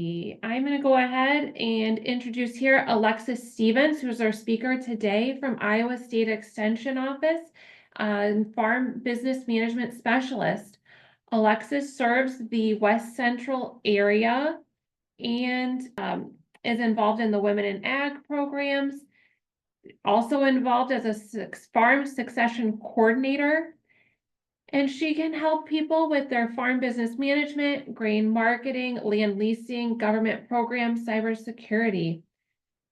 I'm going to go ahead and introduce here Alexis Stevens, who's our speaker today from Iowa State Extension Office, Farm Business Management Specialist. Alexis serves the West Central area and is involved in the Women in Ag programs, also involved as a farm succession coordinator. And she can help people with their farm business management, grain marketing, land leasing, government programs, cybersecurity.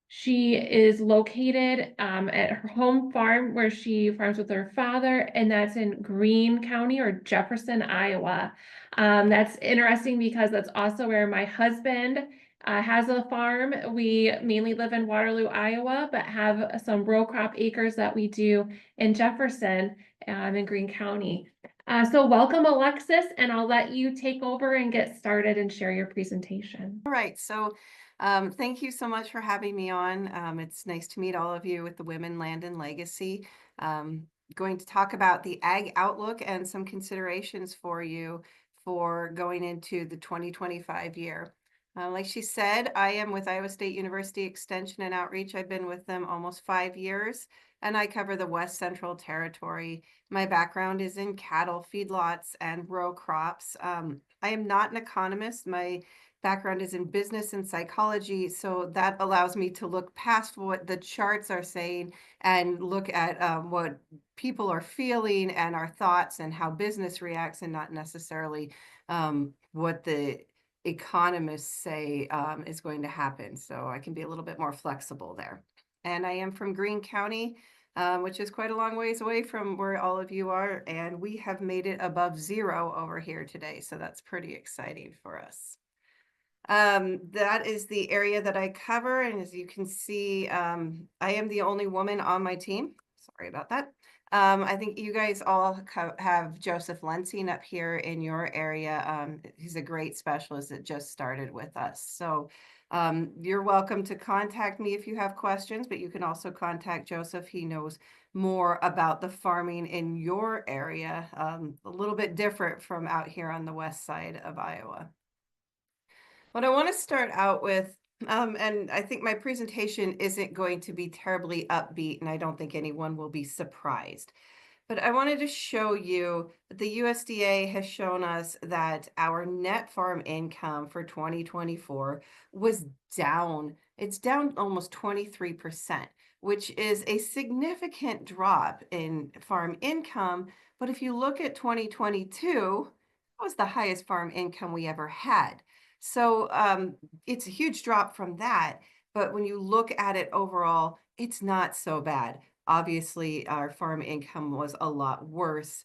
She is located at her home farm where she farms with her father, and that's in Greene County or Jefferson, Iowa. That's interesting because that's also where my husband has a farm. We mainly live in Waterloo, Iowa, but have some row crop acres that we do in Jefferson in Greene County. So welcome, Alexis, and I'll let you take over and get started and share your presentation. All right, so thank you so much for having me on. It's nice to meet all of you with the Women, Land, and Legacy. Going to talk about the Ag Outlook and some considerations for you for going into the 2025 year. Like she said, I am with Iowa State University Extension and Outreach. I've been with them almost 5 years, and I cover the West Central Territory. My background is in cattle, feedlots, and row crops. I am not an economist. My background is in business and psychology, so that allows me to look past what the charts are saying and look at what people are feeling and our thoughts and how business reacts, and not necessarily what the economists say is going to happen. So I can be a little bit more flexible there. And I am from Greene County, which is quite a long ways away from where all of you are, and we have made it above zero over here today, so that's pretty exciting for us. That is the area that I cover, and as you can see, I am the only woman on my team. Sorry about that. I think you guys all have Joseph Lensing up here in your area. He's a great specialist that just started with us. So you're welcome to contact me if you have questions, but you can also contact Joseph. He knows more about the farming in your area, a little bit different from out here on the west side of Iowa. What I want to start out with, and I think my presentation isn't going to be terribly upbeat, and I don't think anyone will be surprised. But I wanted to show you that the USDA has shown us that our net farm income for 2024 was down. It's down almost 23%, which is a significant drop in farm income. But if you look at 2022, that was the highest farm income we ever had. So it's a huge drop from that. But when you look at it overall, it's not so bad. Obviously, our farm income was a lot worse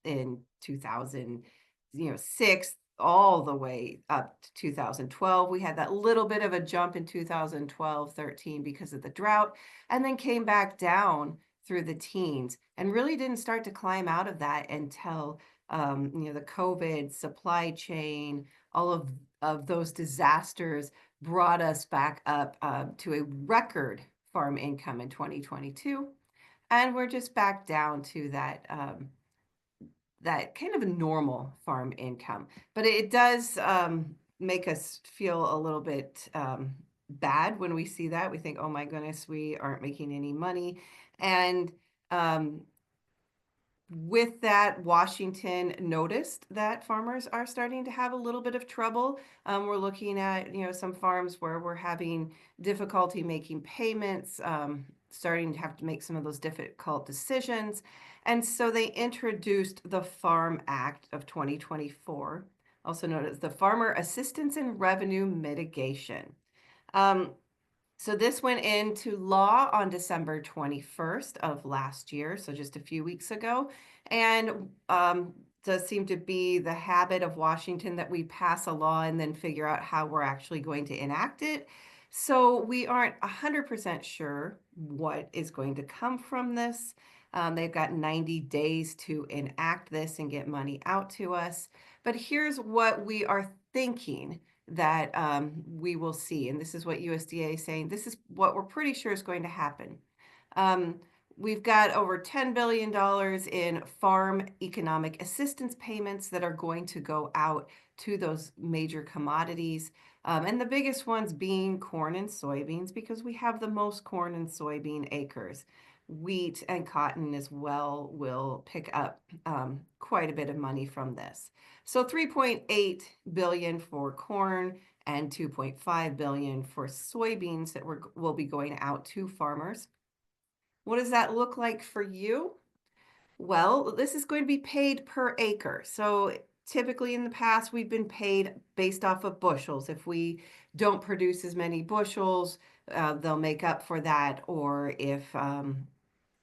in 2006, all the way up to 2012. We had that little bit of a jump in 2012, 13 because of the drought, and then came back down through the teens and really didn't start to climb out of that until the COVID supply chain, all of those disasters brought us back up to a record farm income in 2022, and we're just back down to that that kind of a normal farm income. But it does make us feel a little bit bad when we see that. We think, oh my goodness, we aren't making any money. And with that, Washington noticed that farmers are starting to have a little bit of trouble. We're looking at, some farms where we're having difficulty making payments, starting to have to make some of those difficult decisions. And so they introduced the Farm Act of 2024, also known as the Farmer Assistance and Revenue Mitigation. So this went into law on December 21st of last year, so just a few weeks ago, and does seem to be the habit of Washington that we pass a law and then figure out how we're actually going to enact it. So we aren't 100% sure what is going to come from this. They've got 90 days to enact this and get money out to us. But here's what we are thinking that we will see. And this is what USDA is saying. This is what we're pretty sure is going to happen. We've got over $10 billion in farm economic assistance payments that are going to go out to those major commodities. And the biggest ones being corn and soybeans, because we have the most corn and soybean acres. Wheat and cotton as well will pick up quite a bit of money from this. So 3.8 billion for corn and 2.5 billion for soybeans that will be going out to farmers. What does that look like for you? Well, this is going to be paid per acre. So typically in the past, we've been paid based off of bushels. If we don't produce as many bushels, they'll make up for that. Or if,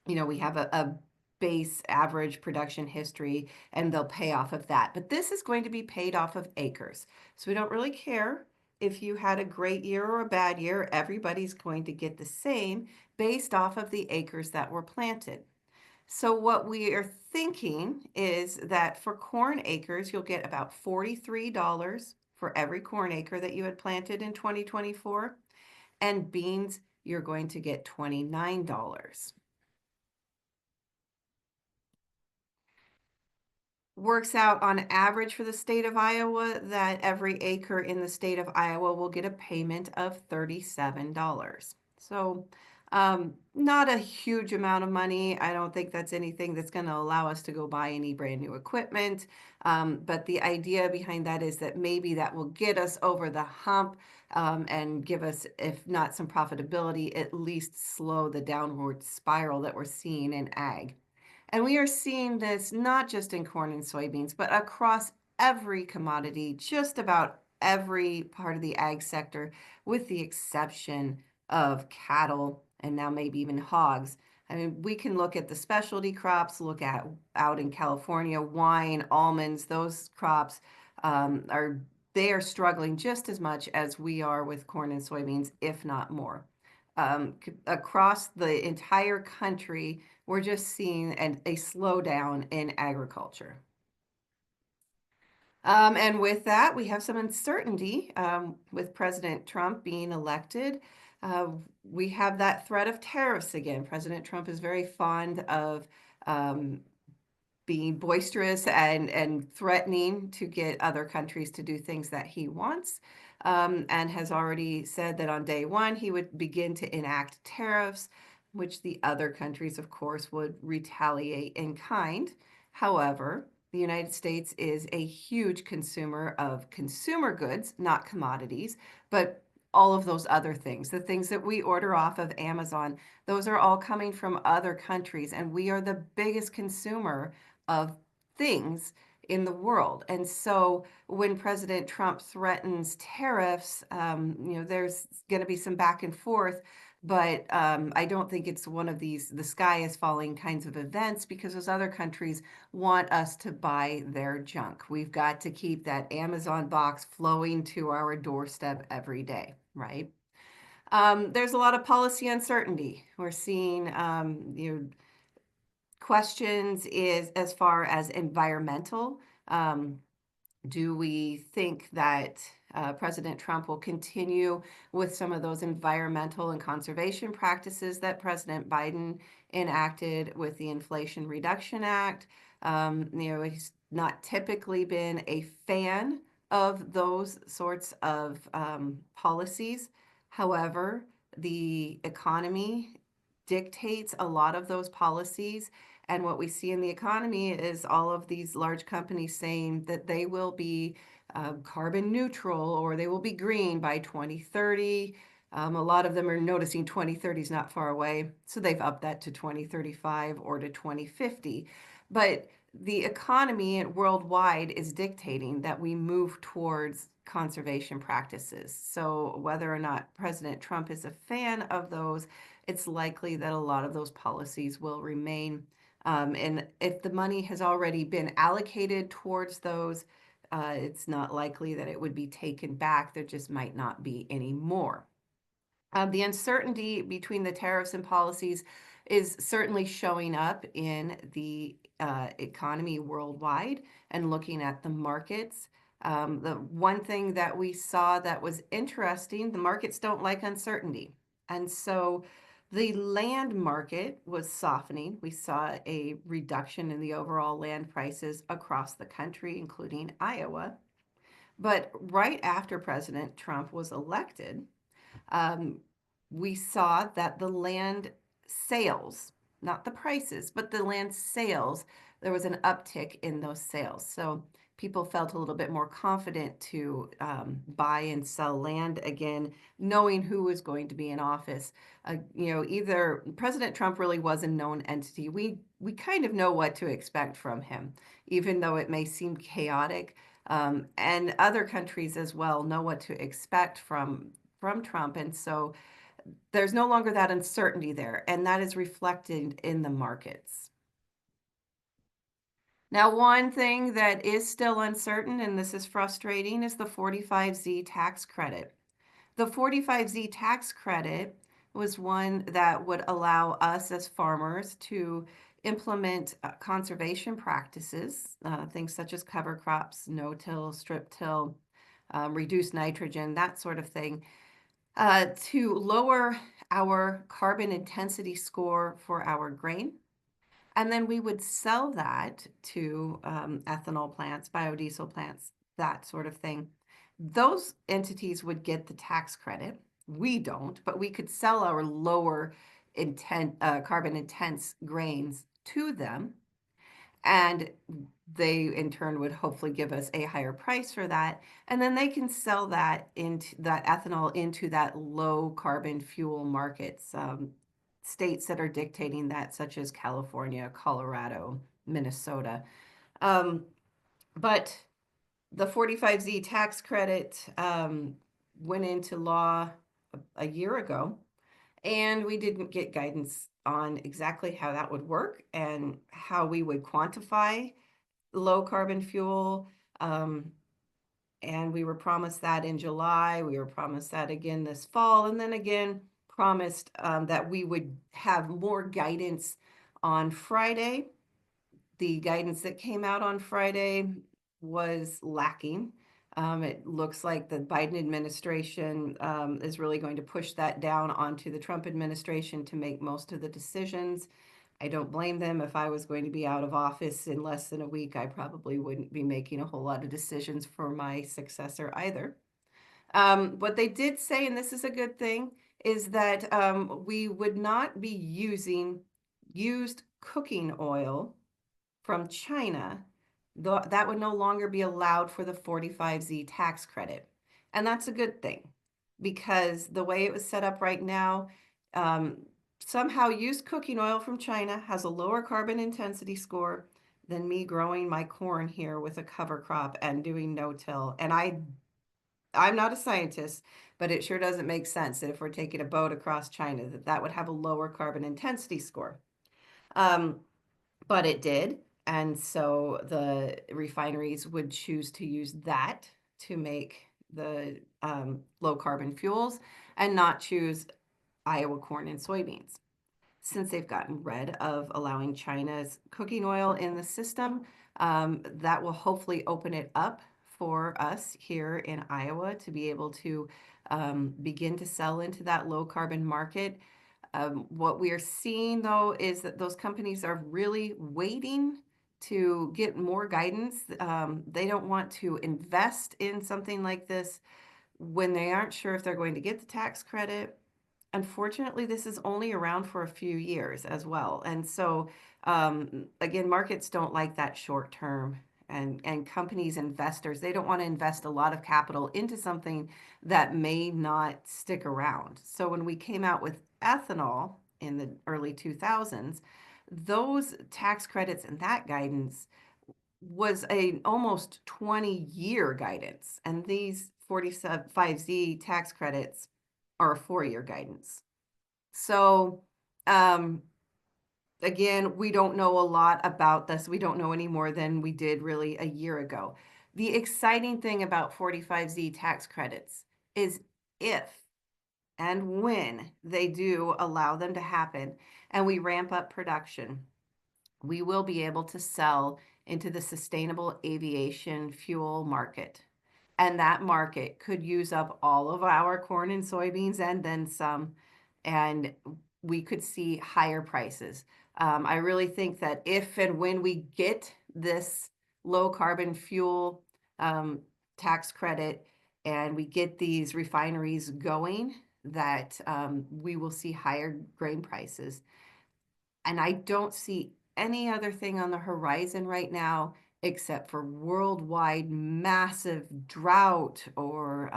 we have a base average production history and they'll pay off of that. But this is going to be paid off of acres. So we don't really care if you had a great year or a bad year. Everybody's going to get the same based off of the acres that were planted. So what we are thinking is that for corn acres, you'll get about $43 for every corn acre that you had planted in 2024. And beans, you're going to get $29. Works out on average for the state of Iowa that every acre in the state of Iowa will get a payment of $37. So not a huge amount of money. I don't think that's anything that's going to allow us to go buy any brand new equipment. But the idea behind that is that maybe that will get us over the hump and give us, if not some profitability, at least slow the downward spiral that we're seeing in ag. And we are seeing this not just in corn and soybeans, but across every commodity, just about every part of the ag sector, with the exception of cattle and now maybe even hogs. I mean, we can look at the specialty crops, look at out in California, wine, almonds, those crops they are struggling just as much as we are with corn and soybeans, if not more. Across the entire country, we're just seeing a slowdown in agriculture. And with that, we have some uncertainty with President Trump being elected. We have that threat of tariffs again. President Trump is very fond of being boisterous and threatening to get other countries to do things that he wants, and has already said that on day one he would begin to enact tariffs, which the other countries, of course, would retaliate in kind. However, the United States is a huge consumer of consumer goods, not commodities, but all of those other things, the things that we order off of Amazon, those are all coming from other countries, and we are the biggest consumer of things in the world. And so when President Trump threatens tariffs, there's going to be some back and forth. But I don't think it's one of these the sky is falling kinds of events, because those other countries want us to buy their junk. We've got to keep that Amazon box flowing to our doorstep every day, right? There's a lot of policy uncertainty. We're seeing questions is as far as environmental. Do we think that President Trump will continue with some of those environmental and conservation practices that President Biden enacted with the Inflation Reduction Act? He's not typically been a fan of those sorts of policies. However, the economy dictates a lot of those policies. And what we see in the economy is all of these large companies saying that they will be carbon neutral or they will be green by 2030. A lot of them are noticing 2030 is not far away, so they've upped that to 2035 or to 2050. But the economy worldwide is dictating that we move towards conservation practices. So whether or not President Trump is a fan of those, it's likely that a lot of those policies will remain. And if the money has already been allocated towards those, it's not likely that it would be taken back. There just might not be any more. The uncertainty between the tariffs and policies is certainly showing up in the economy worldwide and looking at the markets. The one thing that we saw that was interesting, the markets don't like uncertainty. And so The land market was softening. We saw a reduction in the overall land prices across the country, including Iowa. But right after President Trump was elected, um, we saw that the land sales, not the prices, but the land sales, there was an uptick in those sales. So people felt a little bit more confident to buy and sell land again, knowing who was going to be in office. Either President Trump really was a known entity. We kind of know what to expect from him, even though it may seem chaotic. And other countries as well know what to expect from Trump. And so there's no longer that uncertainty there, and that is reflected in the markets. Now, one thing that is still uncertain, and this is frustrating, is the 45Z tax credit. The 45Z tax credit was one that would allow us as farmers to implement conservation practices, things such as cover crops, no-till, strip-till, reduce nitrogen, that sort of thing, to lower our carbon intensity score for our grain. And then we would sell that to ethanol plants, biodiesel plants, that sort of thing. Those entities would get the tax credit. We don't, but we could sell our lower carbon intense grains to them. And they in turn would hopefully give us a higher price for that. And then they can sell that into that ethanol into that low carbon fuel markets, states that are dictating that, such as California, Colorado, Minnesota. But the 45Z tax credit went into law a year ago, and we didn't get guidance on exactly how that would work and how we would quantify low carbon fuel. And we were promised that in July. We were promised that again this fall, and then again promised that we would have more guidance on Friday. The guidance that came out on Friday was lacking. It looks like the Biden administration is really going to push that down onto the Trump administration to make most of the decisions. I don't blame them. If I was going to be out of office in less than a week, I probably wouldn't be making a whole lot of decisions for my successor either. What they did say, and this is a good thing, is that we would not be using used cooking oil from China. That would no longer be allowed for the 45Z tax credit. And that's a good thing, because the way it was set up right now, somehow used cooking oil from China has a lower carbon intensity score than me growing my corn here with a cover crop and doing no-till. And I'm not a scientist, but it sure doesn't make sense that if we're taking a boat across China, that would have a lower carbon intensity score. But it did. And so the refineries would choose to use that to make the low carbon fuels and not choose Iowa corn and soybeans. Since they've gotten rid of allowing China's cooking oil in the system, that will hopefully open it up for us here in Iowa to be able to begin to sell into that low carbon market. What we are seeing, though, is that those companies are really waiting to get more guidance. They don't want to invest in something like this when they aren't sure if they're going to get the tax credit. Unfortunately, this is only around for a few years as well. And so, again, markets don't like that short term. And companies, investors, they don't want to invest a lot of capital into something that may not stick around. So when we came out with ethanol in the early 2000s, those tax credits and that guidance was a almost 20-year guidance. And these 45Z tax credits are a 4-year guidance. So, again, we don't know a lot about this. We don't know any more than we did really a year ago. The exciting thing about 45Z tax credits is if and when they do allow them to happen and we ramp up production, we will be able to sell into the sustainable aviation fuel market. And that market could use up all of our corn and soybeans and then some. And we could see higher prices. I really think that if and when we get this low carbon fuel um, tax credit and we get these refineries going, that we will see higher grain prices. And I don't see any other thing on the horizon right now except for worldwide massive drought or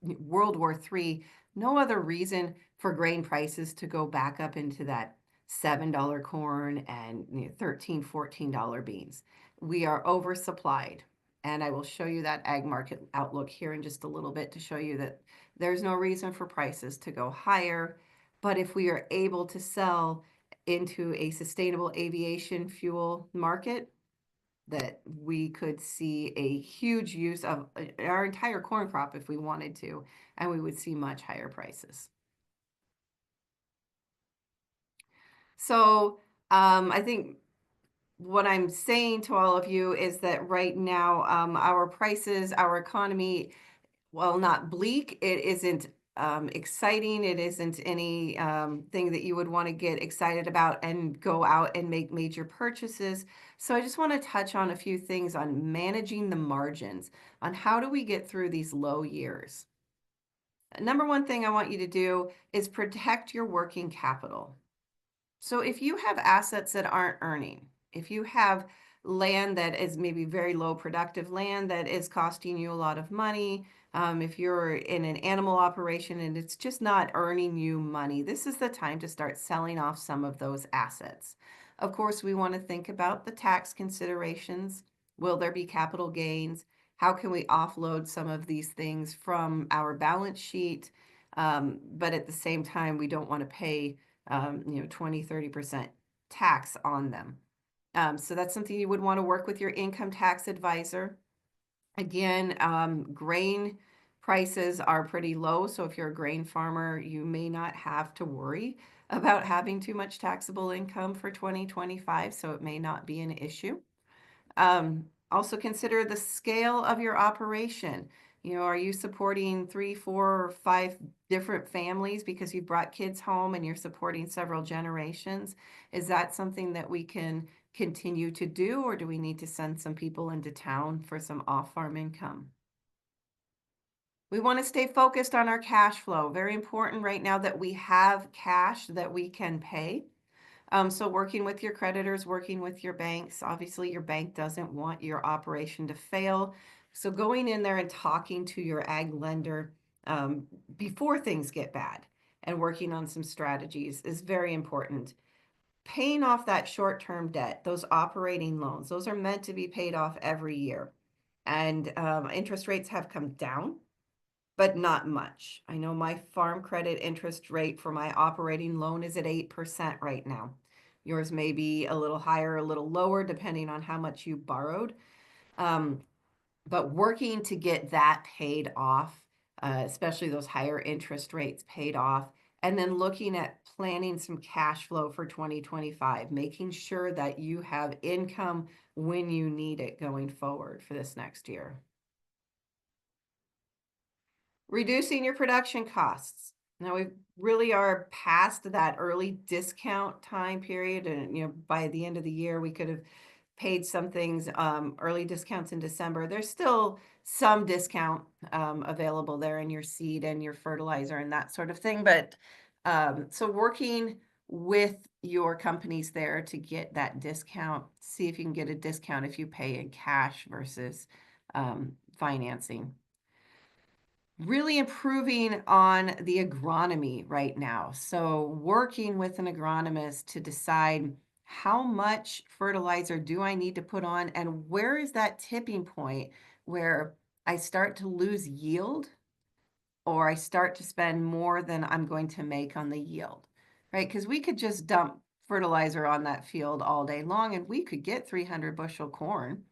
World War III. No other reason for grain prices to go back up into that $7 corn and $13, $14 beans. We are oversupplied. And I will show you that ag market outlook here in just a little bit to show you that there's no reason for prices to go higher. But if we are able to sell into a sustainable aviation fuel market, that we could see a huge use of our entire corn crop if we wanted to, and we would see much higher prices. So I think what I'm saying to all of you is that right now, our prices, our economy, while not bleak, it isn't exciting. It isn't any thing that you would want to get excited about and go out and make major purchases. So I just want to touch on a few things on managing the margins, on how do we get through these low years. Number one thing I want you to do is protect your working capital. So if you have assets that aren't earning, if you have land that is maybe very low productive land that is costing you a lot of money, if you're in an animal operation and it's just not earning you money, this is the time to start selling off some of those assets. Of course, we want to think about the tax considerations. Will there be capital gains? How can we offload some of these things from our balance sheet? But at the same time, we don't want to pay 20, 30% tax on them. So that's something you would want to work with your income tax advisor. Again, grain prices are pretty low. So if you're a grain farmer, you may not have to worry about having too much taxable income for 2025. So it may not be an issue. Also consider the scale of your operation. Are you supporting 3, 4, or 5 different families because you brought kids home and you're supporting several generations? Is that something that we can continue to do, or do we need to send some people into town for some off-farm income? We want to stay focused on our cash flow. Very important right now that we have cash that we can pay. So working with your creditors, working with your banks, obviously your bank doesn't want your operation to fail. So going in there and talking to your ag lender before things get bad and working on some strategies is very important. Paying off that short-term debt, those operating loans, those are meant to be paid off every year. And interest rates have come down, but not much. I know my farm credit interest rate for my operating loan is at 8% right now. Yours may be a little higher, a little lower, depending on how much you borrowed. But working to get that paid off, especially those higher interest rates paid off, and then looking at planning some cash flow for 2025, making sure that you have income when you need it going forward for this next year. Reducing your production costs. Now we really are past that early discount time period, and by the end of the year we could have paid some things early discounts in December. There's still some discount available there in your seed and your fertilizer and that sort of thing. But so working with your companies there to get that discount, see if you can get a discount if you pay in cash versus financing. Really improving on the agronomy right now. So working with an agronomist to decide how much fertilizer do I need to put on and where is that tipping point where I start to lose yield or I start to spend more than I'm going to make on the yield, right? Because we could just dump fertilizer on that field all day long and we could get 300 bushel corn,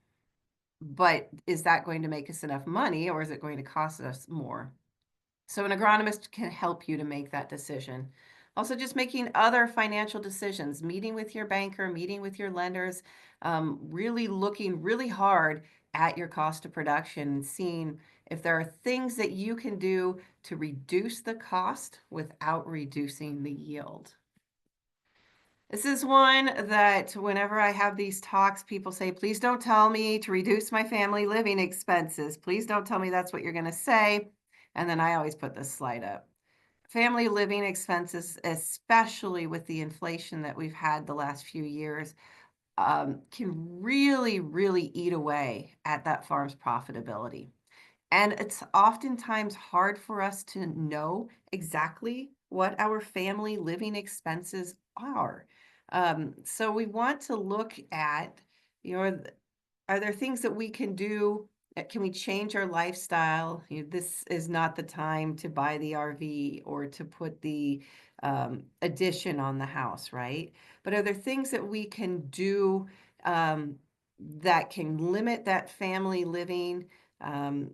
but is that going to make us enough money or is it going to cost us more? So an agronomist can help you to make that decision. Also, just making other financial decisions, meeting with your banker, meeting with your lenders, really looking really hard at your cost of production and seeing if there are things that you can do to reduce the cost without reducing the yield. This is one that whenever I have these talks, people say, please don't tell me to reduce my family living expenses. Please don't tell me that's what you're going to say. And then I always put this slide up. Family living expenses, especially with the inflation that we've had the last few years, can really, really eat away at that farm's profitability. And it's oftentimes hard for us to know exactly what our family living expenses are. So we want to look at, you know, are there things that we can do? Can we change our lifestyle? This is not the time to buy the RV or to put the addition on the house, right? But are there things that we can do um, that can limit that family living? Um,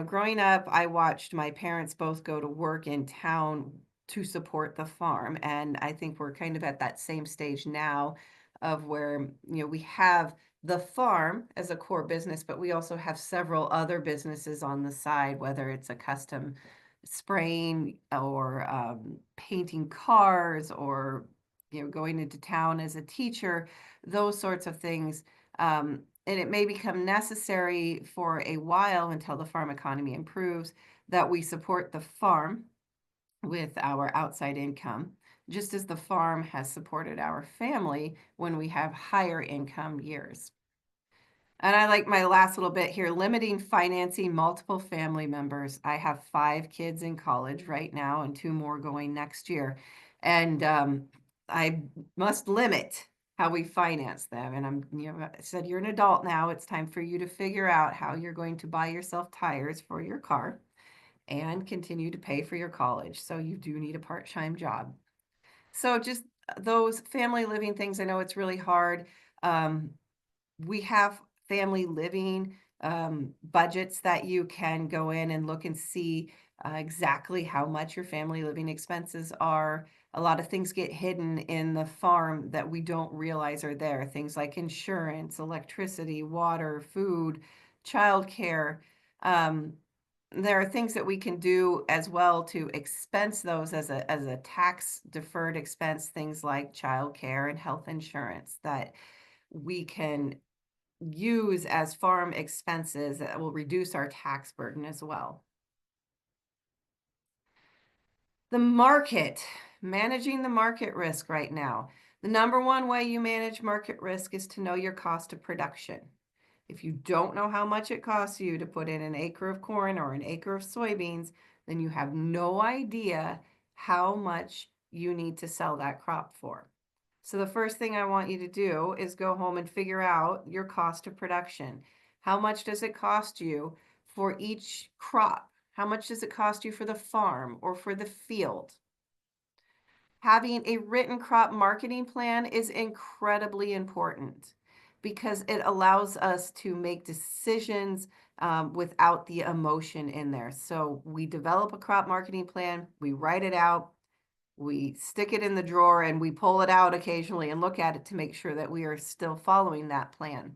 Growing up, I watched my parents both go to work in town to support the farm. And I think we're kind of at that same stage now of where, we have the farm as a core business, but we also have several other businesses on the side, whether it's a custom spraying or painting cars or, going into town as a teacher, those sorts of things. And it may become necessary for a while until the farm economy improves that we support the farm with our outside income, just as the farm has supported our family when we have higher income years. And I like my last little bit here, limiting financing multiple family members. I have 5 kids in college right now and 2 more going next year. And I must limit how we finance them. And I said, you're an adult now. It's time for you to figure out how you're going to buy yourself tires for your car and continue to pay for your college. So you do need a part-time job. So just those family living things, I know it's really hard. Um, we have family living budgets that you can go in and look and see exactly how much your family living expenses are. A lot of things get hidden in the farm that we don't realize are there. Things like insurance, electricity, water, food, childcare. Um, there are things that we can do as well to expense those as a tax deferred expense, things like childcare and health insurance that we can use as farm expenses that will reduce our tax burden as well. The market, managing the market risk right now. The number one way you manage market risk is to know your cost of production. If you don't know how much it costs you to put in an acre of corn or an acre of soybeans, then you have no idea how much you need to sell that crop for. So the first thing I want you to do is go home and figure out your cost of production. How much does it cost you for each crop? How much does it cost you for the farm or for the field? Having a written crop marketing plan is incredibly important because it allows us to make decisions without the emotion in there. So we develop a crop marketing plan, we write it out, we stick it in the drawer, and we pull it out occasionally and look at it to make sure that we are still following that plan.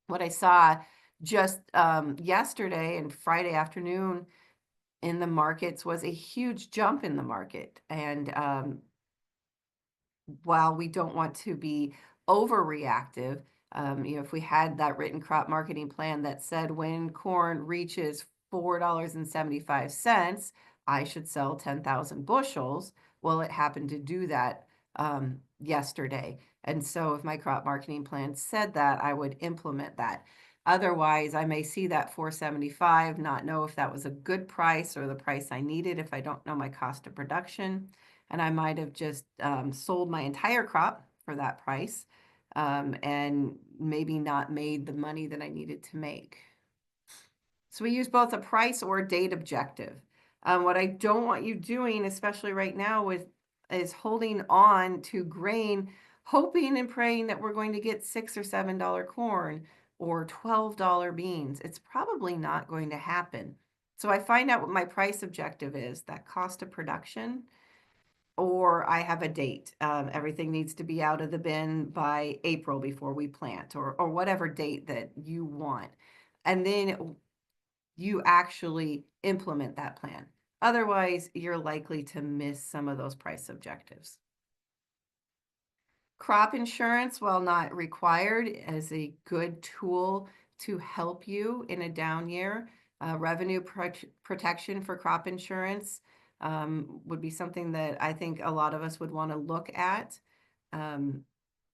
What I saw just yesterday and Friday afternoon in the markets was a huge jump in the market. And while we don't want to be overreactive, if we had that written crop marketing plan that said when corn reaches $4.75, I should sell 10,000 bushels. Well, it happened to do that yesterday. And so if my crop marketing plan said that, I would implement that. Otherwise, I may see that 475, not know if that was a good price or the price I needed if I don't know my cost of production. And I might have just sold my entire crop for that price and maybe not made the money that I needed to make. So we use both a price or a date objective. What I don't want you doing, especially right now, is holding on to grain, hoping and praying that we're going to get $6 or $7 corn or $12 beans. It's probably not going to happen. So I find out what my price objective is, that cost of production, or I have a date. Everything needs to be out of the bin by April before we plant, or whatever date that you want. And then you actually implement that plan. Otherwise, you're likely to miss some of those price objectives. Crop insurance, while not required, is a good tool to help you in a down year. Revenue protection for crop insurance would be something that I think a lot of us would want to look at. Um,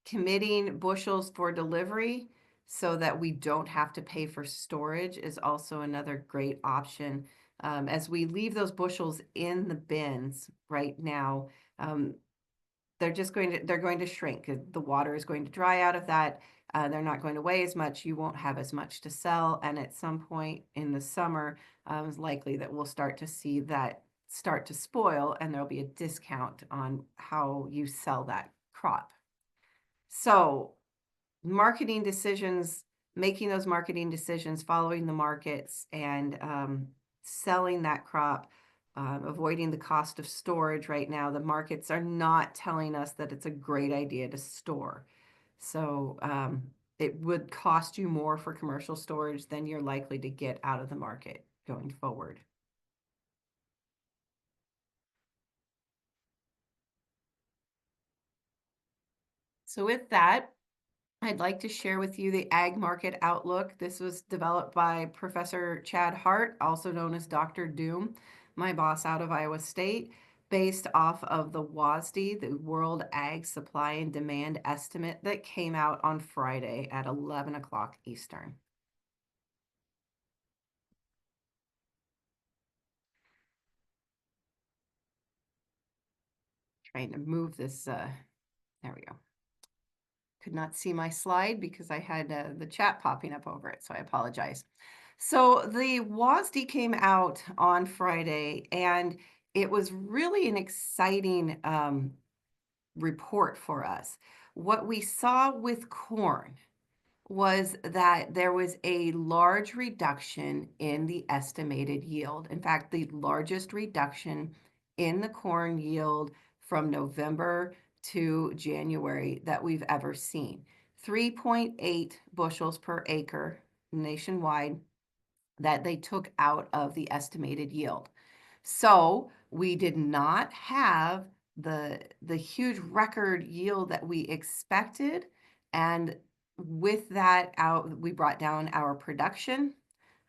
Committing bushels for delivery so that we don't have to pay for storage is also another great option. As we leave those bushels in the bins right now, they're going to shrink. The water is going to dry out of that. They're not going to weigh as much. You won't have as much to sell. And at some point in the summer, it's likely that we'll start to see that start to spoil, and there'll be a discount on how you sell that crop. So marketing decisions, making those marketing decisions, following the markets, and selling that crop, avoiding the cost of storage right now. The markets are not telling us that it's a great idea to store. So it would cost you more for commercial storage than you're likely to get out of the market going forward. So with that, I'd like to share with you the Ag Market Outlook. This was developed by Professor Chad Hart, also known as Dr. Doom, my boss out of Iowa State, based off of the WASDE, the World Ag Supply and Demand Estimate that came out on Friday at 11 o'clock Eastern. Trying to move this, there we go. Could not see my slide because I had the chat popping up over it, so I apologize. So the WASDE came out on Friday, and it was really an exciting report for us. What we saw with corn was that there was a large reduction in the estimated yield. In fact, the largest reduction in the corn yield from November to January that we've ever seen. 3.8 bushels per acre nationwide that they took out of the estimated yield. So we did not have the huge record yield that we expected. And with that out, we brought down our production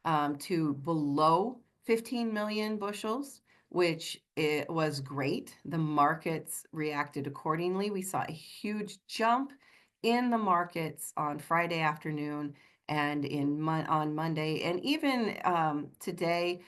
to below 15 million bushels, which it was great. The markets reacted accordingly. We saw a huge jump in the markets on Friday afternoon and on Monday, and even today.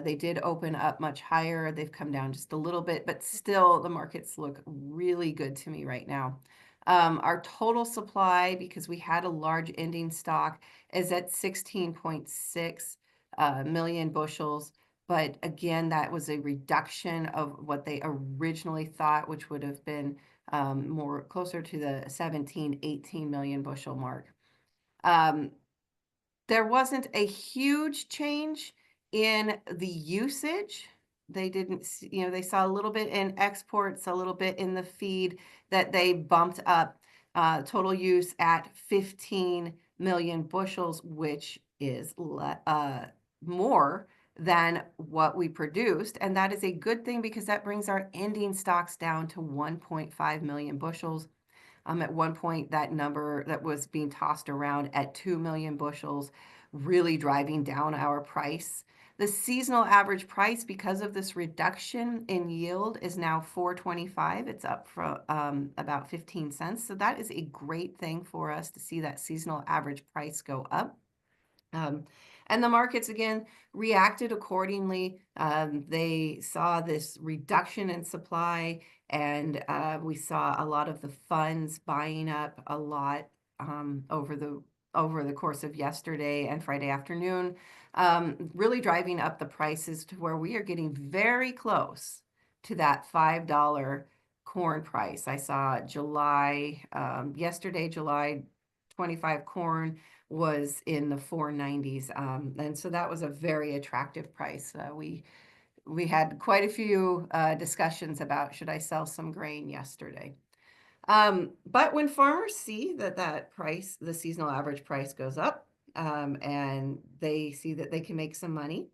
They did open up much higher. They've come down just a little bit, but still the markets look really good to me right now. Our total supply, because we had a large ending stock, is at 16.6 million bushels. But again, that was a reduction of what they originally thought, which would have been more closer to the 17, 18 million bushel mark. There wasn't a huge change in the usage. They didn't, they saw a little bit in exports, a little bit in the feed that they bumped up total use at 15 million bushels, which is more than what we produced. And that is a good thing because that brings our ending stocks down to 1.5 million bushels. At one point, that number that was being tossed around at 2 million bushels, really driving down our price. The seasonal average price, because of this reduction in yield, is now $4.25. It's up from about 15 cents. So that is a great thing for us to see that seasonal average price go up. And the markets, again, reacted accordingly. They saw this reduction in supply, and we saw a lot of the funds buying up a lot over the course of yesterday and Friday afternoon, really driving up the prices to where we are getting very close to that $5 corn price. I saw yesterday, July 25 corn was in the 490s. And so that was a very attractive price. We had quite a few discussions about should I sell some grain yesterday. But when farmers see that price, the seasonal average price goes up, and they see that they can make some money.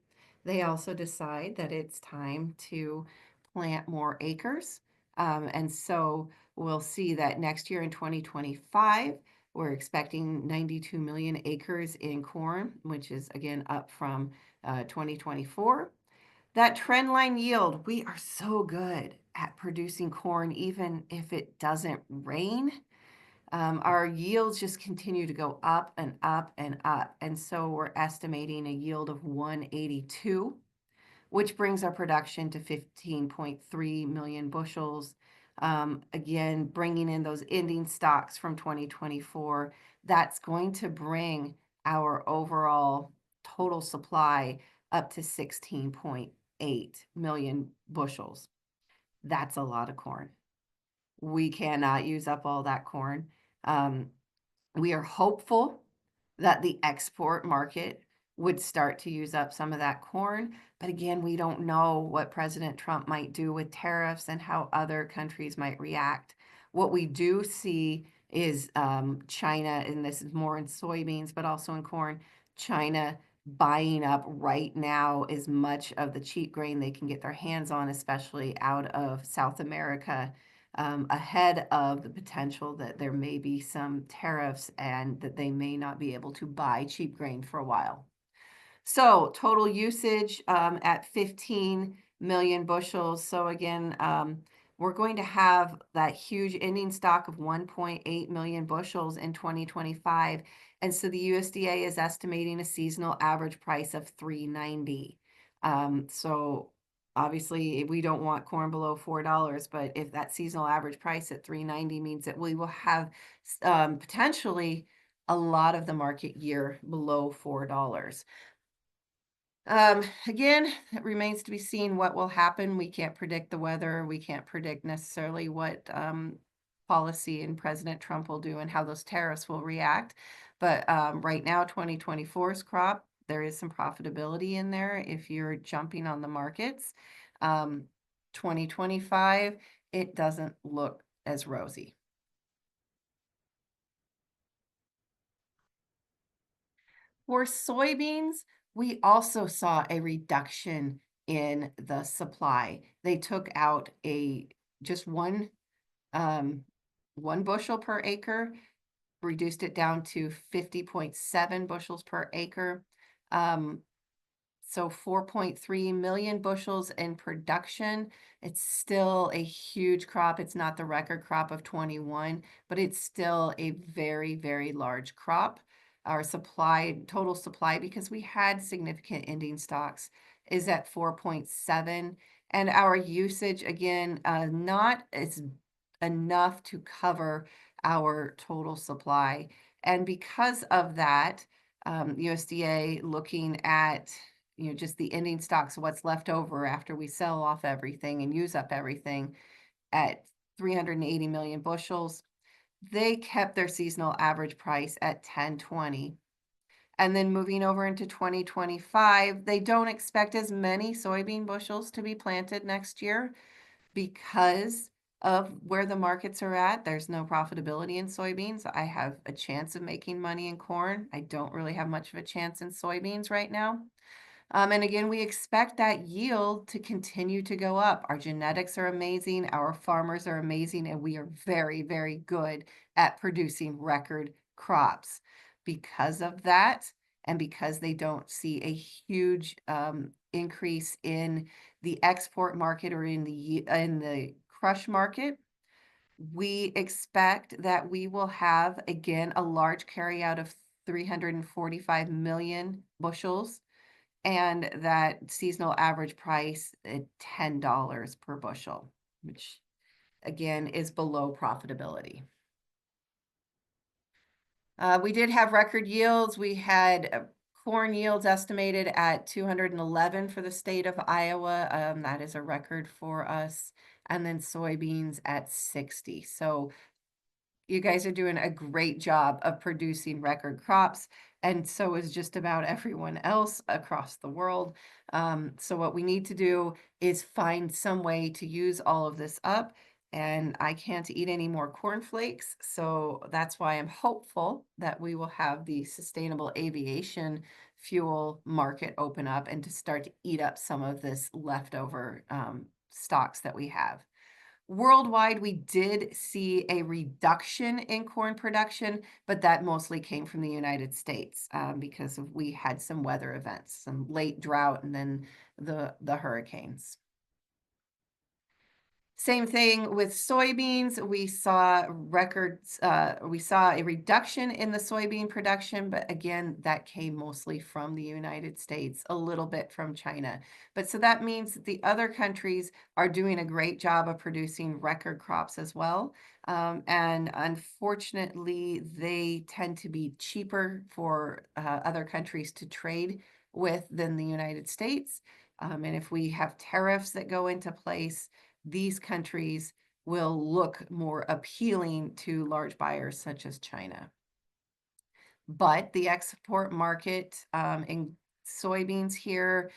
They also decide that it's time to plant more acres. And so we'll see that next year in 2025, we're expecting 92 million acres in corn, which is again up from 2024. That trend line yield, we are so good at producing corn, even if it doesn't rain. Our yields just continue to go up and up and up. And so we're estimating a yield of 182, which brings our production to 15.3 million bushels. Again, bringing in those ending stocks from 2024, that's going to bring our overall total supply up to 16.8 million bushels. That's a lot of corn. We cannot use up all that corn. Um, we are hopeful that the export market would start to use up some of that corn. But again, we don't know what President Trump might do with tariffs and how other countries might react. What we do see is China, and this is more in soybeans, but also in corn, China buying up right now as much of the cheap grain they can get their hands on, especially out of South America, ahead of the potential that there may be some tariffs and that they may not be able to buy cheap grain for a while. So total usage at 15 million bushels. So again, we're going to have that huge ending stock of 1.8 million bushels in 2025. And so the USDA is estimating a seasonal average price of $3.90. So obviously we don't want corn below $4, but if that seasonal average price at $3.90 means that we will have potentially a lot of the market year below $4. Again, it remains to be seen what will happen. We can't predict the weather. We can't predict necessarily what policy and President Trump will do and how those tariffs will react. But right now, 2024's crop, there is some profitability in there if you're jumping on the markets. 2025, it doesn't look as rosy. For soybeans, we also saw a reduction in the supply. They took out just one bushel per acre, reduced it down to 50.7 bushels per acre. So 4.3 million bushels in production. It's still a huge crop. It's not the record crop of 21, but it's still a very, very large crop. Our total supply, because we had significant ending stocks, is at 4.7. And our usage, again, not as enough to cover our total supply. And because of that, USDA looking at just the ending stocks, what's left over after we sell off everything and use up everything at 380 million bushels. They kept their seasonal average price at 10.20. And then moving over into 2025, they don't expect as many soybean bushels to be planted next year because of where the markets are at. There's no profitability in soybeans. I have a chance of making money in corn. I don't really have much of a chance in soybeans right now. And again, we expect that yield to continue to go up. Our genetics are amazing, our farmers are amazing, and we are very, very good at producing record crops. Because of that, and because they don't see a huge increase in the export market or in the crush market, we expect that we will have, again, a large carryout of 345 million bushels and that seasonal average price at $10 per bushel, which again is below profitability. We did have record yields. We had corn yields estimated at 211 for the state of Iowa. That is a record for us. And then soybeans at 60. So you guys are doing a great job of producing record crops, and so is just about everyone else across the world. So what we need to do is find some way to use all of this up and I can't eat any more cornflakes. So that's why I'm hopeful that we will have the sustainable aviation fuel market open up and to start to eat up some of this leftover stocks that we have. Worldwide, we did see a reduction in corn production, but that mostly came from the United States because we had some weather events, some late drought, and then the hurricanes. Same thing with soybeans. We saw records, we saw a reduction in the soybean production, but again, that came mostly from the United States, a little bit from China. But so that means that the other countries are doing a great job of producing record crops as well. And unfortunately, they tend to be cheaper for other countries to trade with than the United States. And if we have tariffs that go into place, these countries will look more appealing to large buyers such as China. But the export market in soybeans here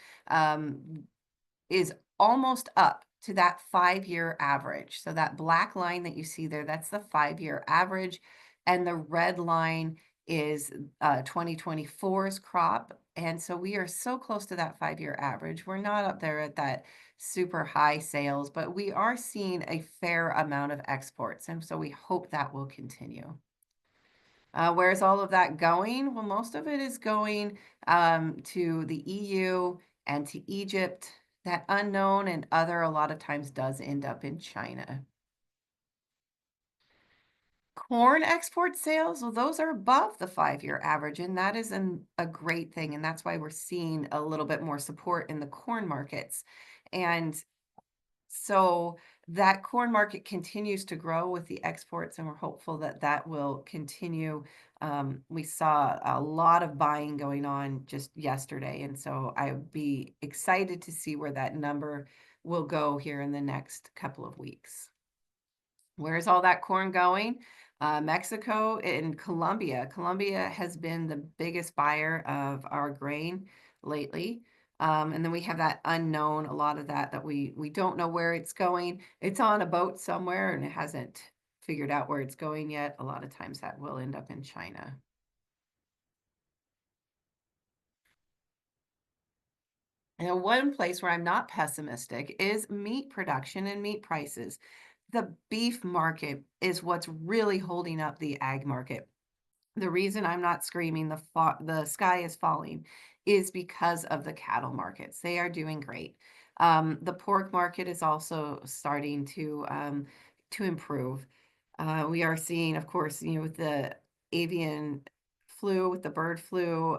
is almost up to that 5-year average. So that black line that you see there, that's the 5-year average. And the red line is 2024's crop. And so we are so close to that 5-year average. We're not up there at that super high sales, but we are seeing a fair amount of exports. And so we hope that will continue. Where's all of that going? Well, most of it is going to the EU and to Egypt. That unknown and other a lot of times does end up in China. Corn export sales, well, those are above the 5-year average, and that is a great thing. And that's why we're seeing a little bit more support in the corn markets. And so that corn market continues to grow with the exports, and we're hopeful that that will continue. We saw a lot of buying going on just yesterday, and so I would be excited to see where that number will go here in the next couple of weeks. Where's all that corn going? Mexico and Colombia. Colombia has been the biggest buyer of our grain lately. And then we have that unknown, a lot of that we don't know where it's going. It's on a boat somewhere and it hasn't figured out where it's going yet. A lot of times that will end up in China. And one place where I'm not pessimistic is meat production and meat prices. The beef market is what's really holding up the ag market. The reason I'm not screaming the sky is falling is because of the cattle markets. They are doing great. The pork market is also starting to improve. We are seeing, of course, with the avian flu, with the bird flu,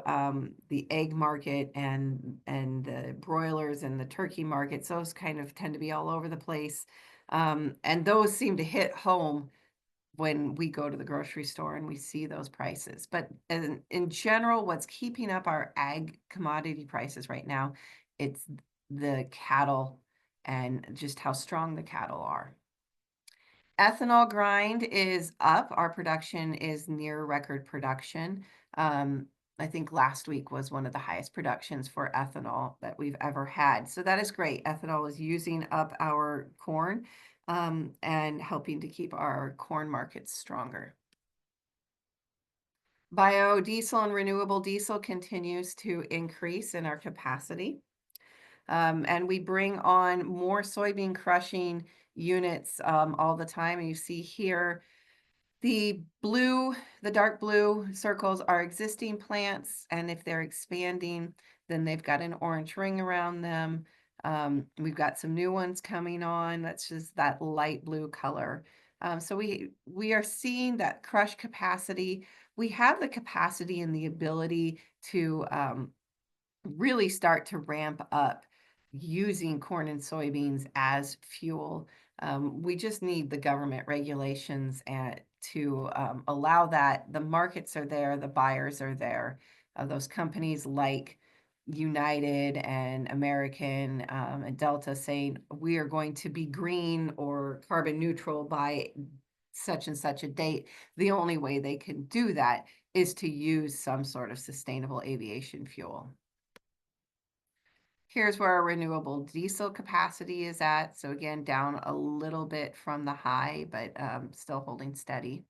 the egg market and the broilers and the turkey markets, those kind of tend to be all over the place. And those seem to hit home when we go to the grocery store and we see those prices. But in general, what's keeping up our ag commodity prices right now, it's the cattle and just how strong the cattle are. Ethanol grind is up. Our production is near record production. I think last week was one of the highest productions for ethanol that we've ever had. So that is great. Ethanol is using up our corn and helping to keep our corn markets stronger. Biodiesel and renewable diesel continues to increase in our capacity. And we bring on more soybean crushing units all the time. And you see here, the dark blue circles are existing plants. And if they're expanding, then they've got an orange ring around them. We've got some new ones coming on. That's just that light blue color. So we are seeing that crush capacity. We have the capacity and the ability to really start to ramp up using corn and soybeans as fuel. We just need the government regulations to allow that. The markets are there, the buyers are there. Those companies like United and American and Delta saying we are going to be green or carbon neutral by such and such a date. The only way they can do that is to use some sort of sustainable aviation fuel. Here's where our renewable diesel capacity is at. So again, down a little bit from the high, but still holding steady.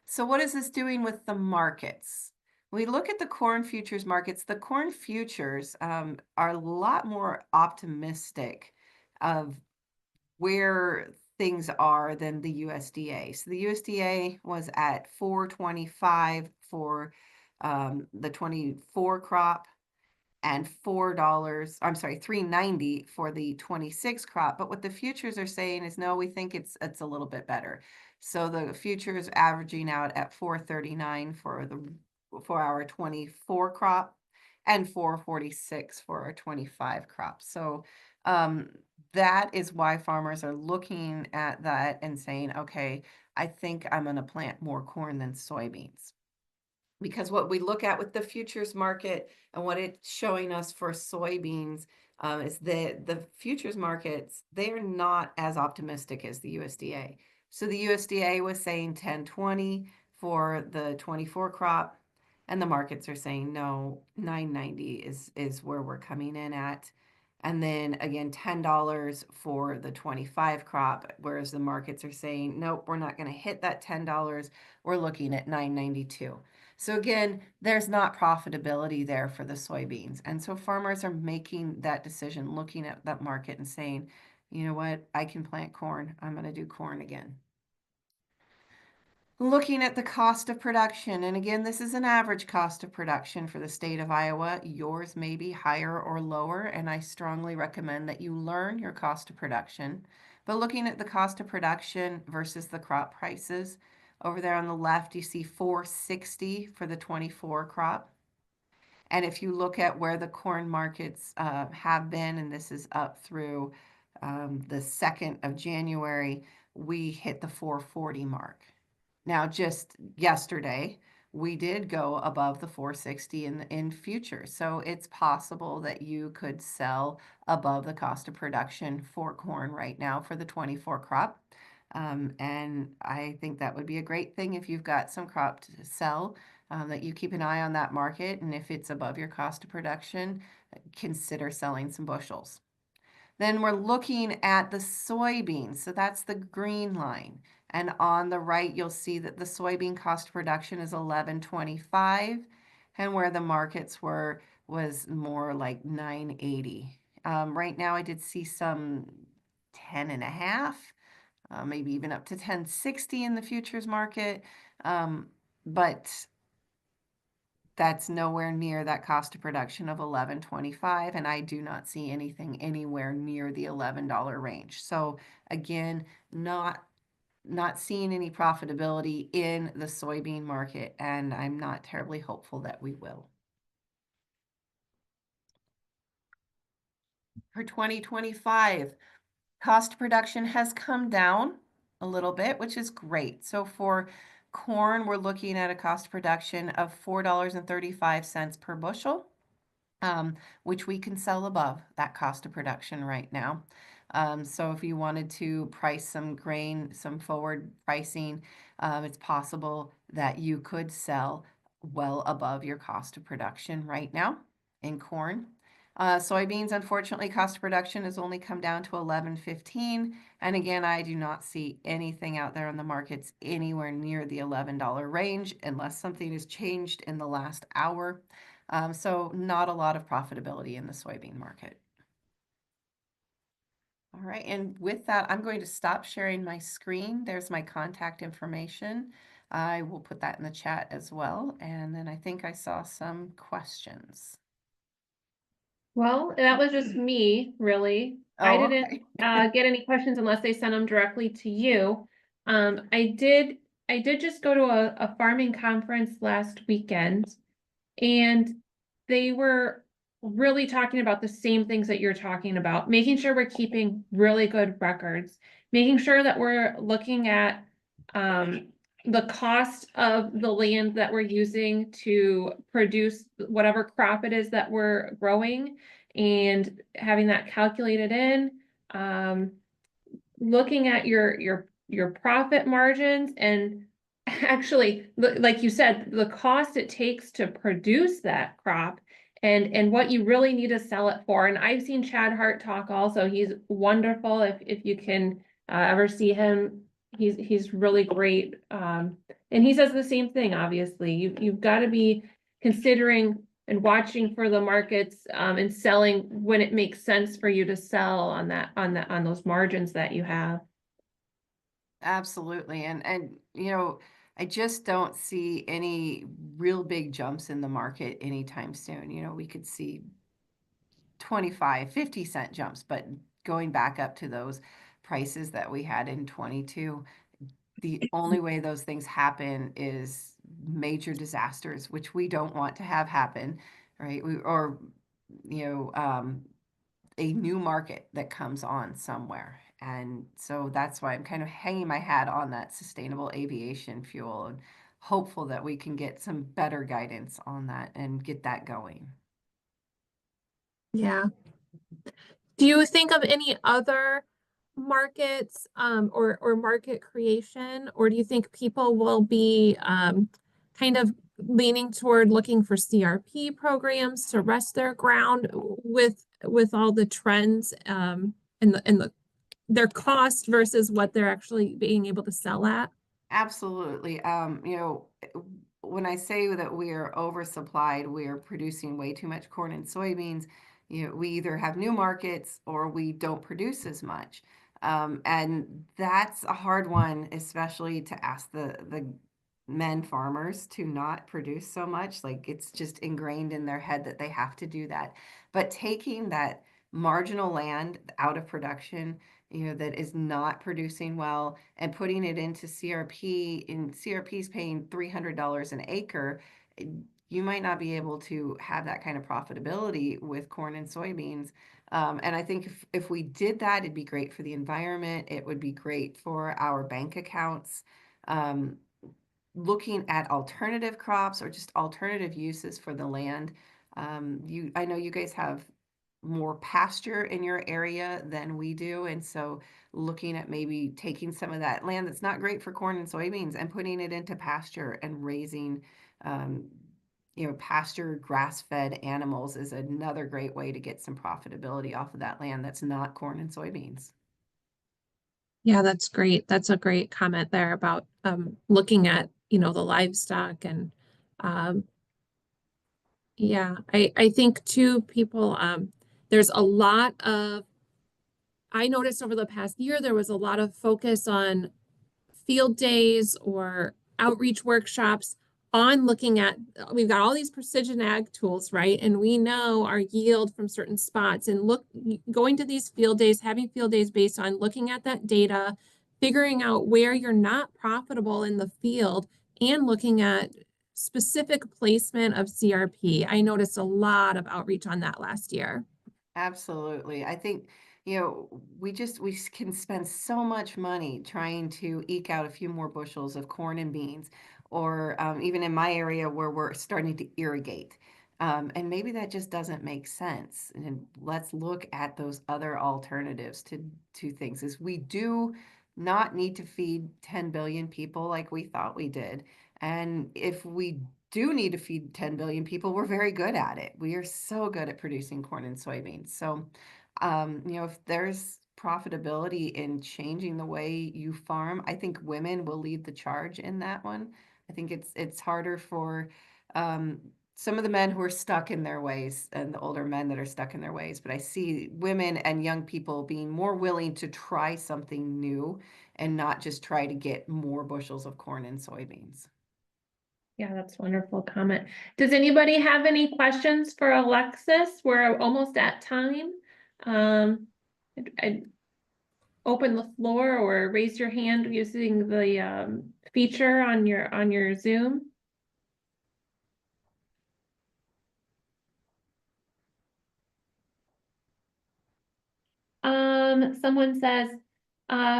So what is this doing with the markets? We look at the corn futures markets. The corn futures are a lot more optimistic of where things are than the USDA. So the USDA was at 425 for the 24 crop, and $4, I'm sorry, 390 for the 26 crop. But what the futures are saying is, no, we think it's a little bit better. So the futures averaging out at 439 for our 24 crop, and 446 for our 25 crop. So that is why farmers are looking at that and saying, okay, I think I'm going to plant more corn than soybeans. Because what we look at with the futures market and what it's showing us for soybeans is the futures markets, they are not as optimistic as the USDA. So the USDA was saying 1020 for the 24 crop, and the markets are saying no, 990 is where we're coming in at. And then again, $10 for the 25 crop, whereas the markets are saying, nope, we're not going to hit that $10. We're looking at 992. So again, there's not profitability there for the soybeans. And so farmers are making that decision, looking at that market and saying, you know what, I can plant corn. I'm going to do corn again. Looking at the cost of production, and again, this is an average cost of production for the state of Iowa. Yours may be higher or lower, and I strongly recommend that you learn your cost of production. But looking at the cost of production versus the crop prices, over there on the left, you see 460 for the 24 crop. And if you look at where the corn markets have been, and this is up through the 2nd of January, we hit the 440 mark. Now, just yesterday, we did go above the 460 in futures. So it's possible that you could sell above the cost of production for corn right now for the 24 crop. And I think that would be a great thing if you've got some crop to sell, that you keep an eye on that market. And if it's above your cost of production, consider selling some bushels. Then we're looking at the soybeans. So that's the green line. And on the right, you'll see that the soybean cost of production is 11.25, and where the markets were was more like 9.80. Right now, I did see some 10.5, maybe even up to 10.60 in the futures market. But that's nowhere near that cost of production of 11.25, and I do not see anything anywhere near the $11 range. So again, not seeing any profitability in the soybean market, and I'm not terribly hopeful that we will. For 2025, cost of production has come down a little bit, which is great. So for corn, we're looking at a cost of production of $4.35 per bushel, which we can sell above that cost of production right now. So if you wanted to price some grain, some forward pricing, it's possible that you could sell well above your cost of production right now in corn. Soybeans, unfortunately, cost of production has only come down to 11.15. And again, I do not see anything out there in the markets anywhere near the $11 range unless something has changed in the last hour. So not a lot of profitability in the soybean market. All right, and with that, I'm going to stop sharing my screen. There's my contact information. I will put that in the chat as well. And then I think I saw some questions. Well, that was just me, really. I Oh, didn't get any questions unless they sent them directly to you. I did just go to a farming conference last weekend, and they were really talking about the same things that you're talking about, making sure we're keeping really good records, making sure that we're looking at the cost of the land that we're using to produce whatever crop it is that we're growing, and having that calculated in, looking at your profit margins, and actually, like you said, the cost it takes to produce that crop, and what you really need to sell it for. And I've seen Chad Hart talk also. He's wonderful. If you can ever see him, he's really great. And he says the same thing, obviously. You've got to be considering and watching for the markets and selling when it makes sense for you to sell on those margins that you have. Absolutely. And you know, I just don't see any real big jumps in the market anytime soon. You know, we could see 25, 50 cent jumps, but going back up to those prices that we had in 22, the only way those things happen is major disasters, which we don't want to have happen, right? Or, you know, a new market that comes on somewhere. And so that's why I'm kind of hanging my hat on that sustainable aviation fuel and hopeful that we can get some better guidance on that and get that going. Yeah. Do you think of any other markets or market creation, or do you think people will be kind of leaning toward looking for CRP programs to rest their ground with all the trends and their cost versus what they're actually being able to sell at? Absolutely. You know, when I say that we are oversupplied, we are producing way too much corn and soybeans. You know, we either have new markets or we don't produce as much. And that's a hard one, especially to ask the men farmers to not produce so much. Like it's just ingrained in their head that they have to do that. But taking that marginal land out of production, you know, that is not producing well and putting it into CRP, and CRP is paying $300 an acre, you might not be able to have that kind of profitability with corn and soybeans. And I think if we did that, it'd be great for the environment. It would be great for our bank accounts. Um, Looking at alternative crops or just alternative uses for the land. I know you guys have more pasture in your area than we do, and so looking at maybe taking some of that land that's not great for corn and soybeans and putting it into pasture and raising, um, you know, pasture grass-fed animals is another great way to get some profitability off of that land that's not corn and soybeans. Yeah, that's great. That's a great comment there about looking at, the livestock and um yeah, I think too people there's a lot of I noticed over the past year there was a lot of focus on field days or outreach workshops on looking at we've got all these precision ag tools, right? And we know our yield from certain spots and going to these field days, having field days based on looking at that data, figuring out where you're not profitable in the field and looking at specific placement of CRP. I noticed a lot of outreach on that last year. Absolutely. I think, you know, we can spend so much money trying to eke out a few more bushels of corn and beans, or even in my area where we're starting to irrigate. And maybe that just doesn't make sense. And let's look at those other alternatives to things. Is we do not need to feed 10 billion people like we thought we did. And if we do need to feed 10 billion people, we're very good at it. We are so good at producing corn and soybeans. So, you know, if there's profitability in changing the way you farm, I think women will lead the charge in that one. I think it's harder for um, some of the men who are stuck in their ways and the older men that are stuck in their ways. But I see women and young people being more willing to try something new and not just try to get more bushels of corn and soybeans. Yeah, that's a wonderful comment. Does anybody have any questions for Alexis? We're almost at time. I'd open the floor or raise your hand using the feature on your Zoom. Someone says,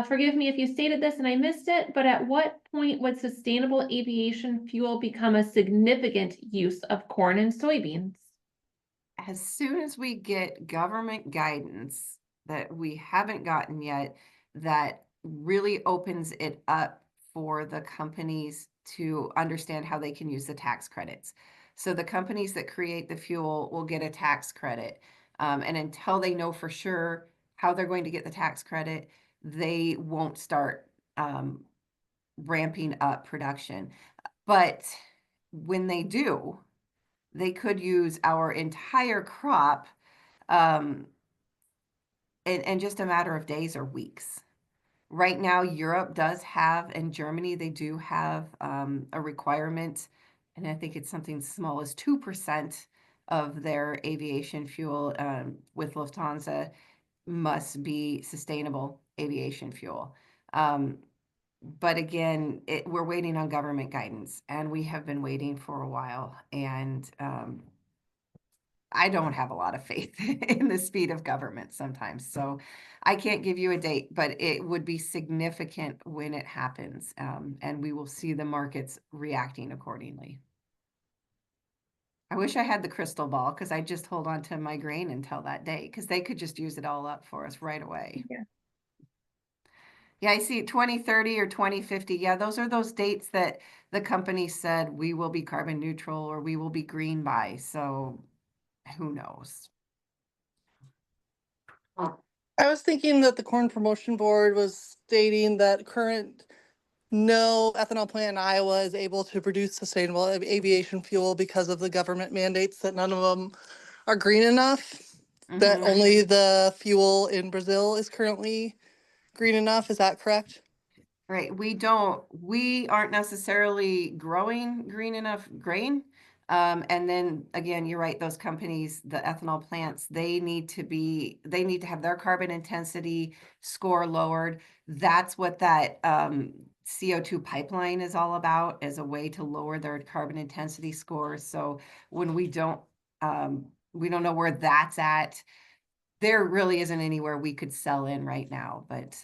forgive me if you stated this and I missed it, but at what point would sustainable aviation fuel become a significant use of corn and soybeans? As soon as we get government guidance that we haven't gotten yet, that really opens it up for the companies to understand how they can use the tax credits. So the companies that create the fuel will get a tax credit. And until they know for sure how they're going to get the tax credit, they won't start ramping up production. But when they do, they could use our entire crop in just a matter of days or weeks. Right now, Europe does have, and Germany, they do have a requirement, and I think it's something small as 2% of their aviation fuel with Lufthansa must be sustainable aviation fuel. But again, we're waiting on government guidance, and we have been waiting for a while. And I don't have a lot of faith in the speed of government sometimes. So I can't give you a date, but it would be significant when it happens. And we will see the markets reacting accordingly. I wish I had the crystal ball because I just hold on to my grain until that day because they could just use it all up for us right away. Yeah. Yeah, I see 2030 or 2050. Yeah, those are those dates that the company said we will be carbon neutral or we will be green by. So who knows? I was thinking that the Corn Promotion Board was stating that current no ethanol plant in Iowa is able to produce sustainable aviation fuel because of the government mandates that none of them are green enough. That Mhm. only the fuel in Brazil is currently green enough. Is that correct? Right. We aren't necessarily growing green enough grain. And then again, you're right, those companies, the ethanol plants, they need to have their carbon intensity score lowered. That's what that CO2 pipeline is all about, as a way to lower their carbon intensity score. So when we don't know where that's at, there really isn't anywhere we could sell in right now, but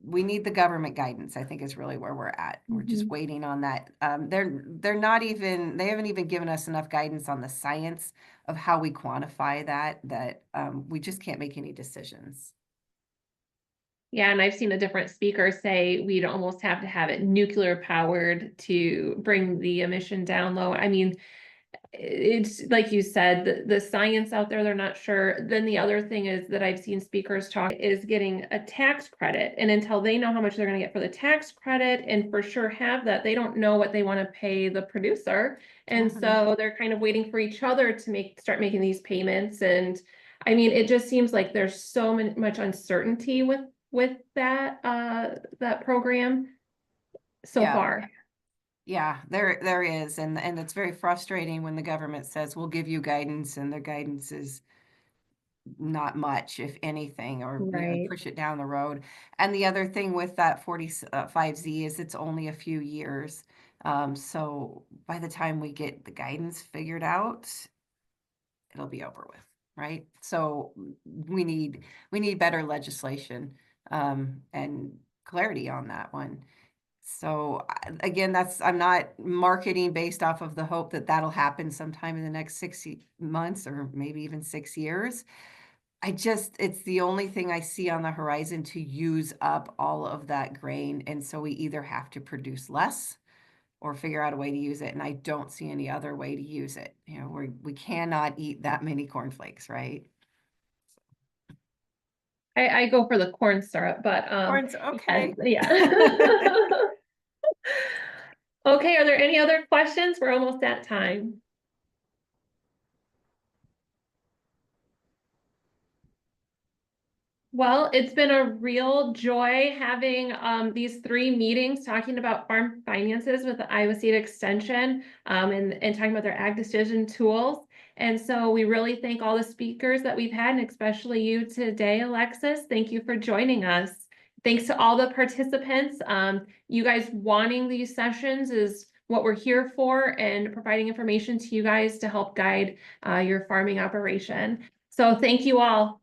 we need the government guidance, I think, is really where we're at. We're just waiting on that. They're not even, they haven't even given us enough guidance on the science of how we quantify that we just can't make any decisions. Yeah, and I've seen a different speaker say we'd almost have to have it nuclear powered to bring the emission down low. I mean, it's like you said, the science out there, they're not sure. Then the other thing is that I've seen speakers talk is getting a tax credit. And until they know how much they're going to get for the tax credit and for sure have that, they don't know what they want to pay the producer. And so they're kind of waiting for each other to start making these payments. And I mean, it just seems like there's so much uncertainty with that program so Yeah. far. Yeah, there is, and it's very frustrating when the government says we'll give you guidance, and their guidance is not much, if anything, or Right. push it down the road. And the other thing with that 45Z is it's only a few years. So by the time we get the guidance figured out, it'll be over with, right? So we need better legislation and clarity on that one. So again, I'm not marketing based off of the hope that that'll happen sometime in the next 6 months or maybe even 6 years. It's the only thing I see on the horizon to use up all of that grain. And so we either have to produce less or figure out a way to use it. And I don't see any other way to use it. We cannot eat that many cornflakes, right? I go for the corn syrup, but Corn's okay. yeah. Okay, are there any other questions? We're almost at time. Well, it's been a real joy having these 3 meetings talking about farm finances with the Iowa State Extension and talking about their ag decision tools. And so we really thank all the speakers that we've had, and especially you today, Alexis. Thank you for joining us. Thanks to all the participants. You guys wanting these sessions is what we're here for, and providing information to you guys to help guide your farming operation. So thank you all.